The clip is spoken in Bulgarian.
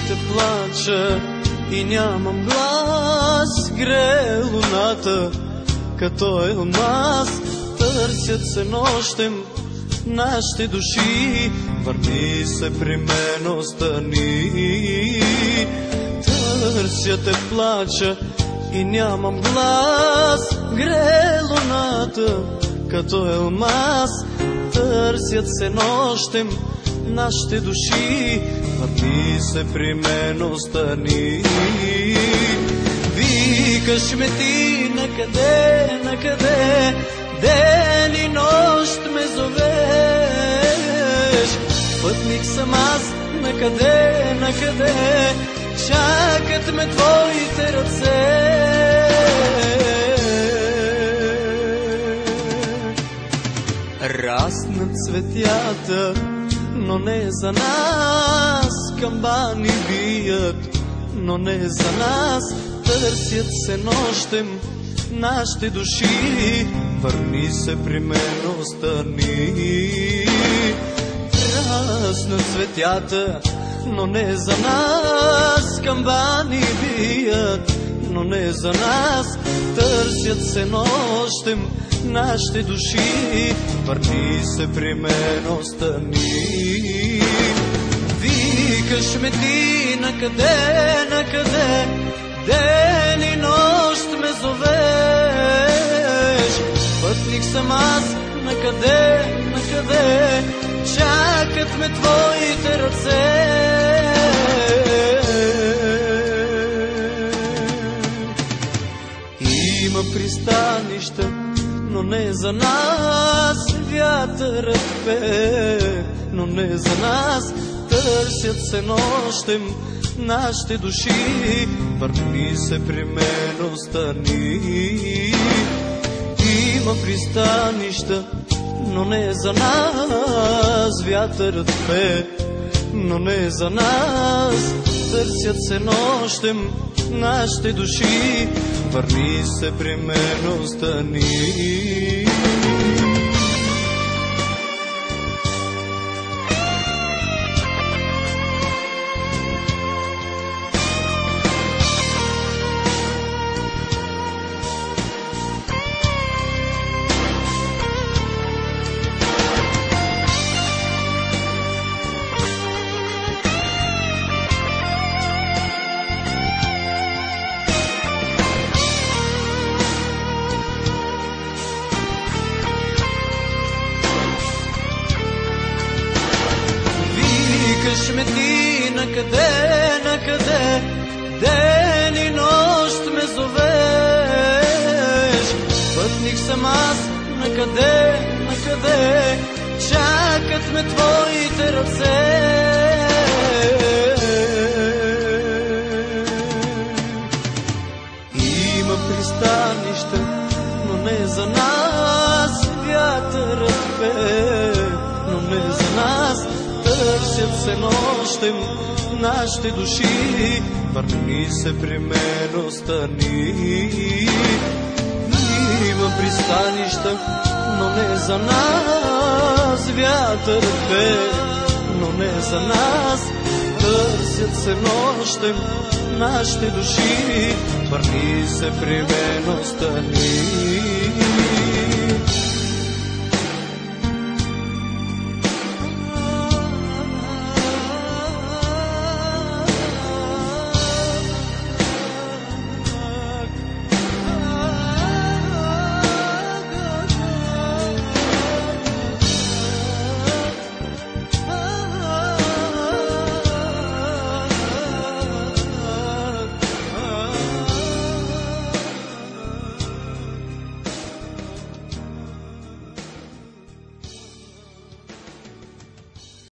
нощите плача и нямам глас. Грее луната като елмаз, търсят се нощем нашите души. Върни се при мен, остани. Търся те, плача и нямам глас. Грее луната като елмаз, търсят се нощем нашите души. Върни се при мен, остани. Викаш ме ти накъде, накъде, ден и нощ ме зовеш. Пътник съм аз, накъде, накъде, чакат ме твоите ръце. Раснат цветята, но не за нас. Камбани бият, но не за нас. Търсят се нощем нашите души. Върни се при мен, остани. Раснат цветята, но не за нас. Камбани бият, но не за нас. Търсят се нощем нашите души. Върни се при мен, остани. Викаш ме ти накъде, накъде, ден и нощ ме зовеш. Пътник съм аз, накъде, накъде, чакат ме твоите ръце. Има пристанища, но не за нас. Вятърът пее, но не за нас. Търсят се нощем нашите души. Върни се при мен, остани. Има пристанища, но не за нас. Вятърът пее, но не за нас. Търсят се нощем нашите души. Върни се при мен, остани. Викаш ме ти накъде, накъде, ден и нощ ме зовеш. Пътник съм аз, накъде, накъде, чакат ме твоите ръце. Има пристанища, но не за нас. Вятърът пее, но не за нас. Търсят се нощем нашите души. Върни се при мен, остани. Има пристанища, но не за нас. Вятърът пее, но не за нас. Търсят се нощем нашите души. Върни се при мен, остани.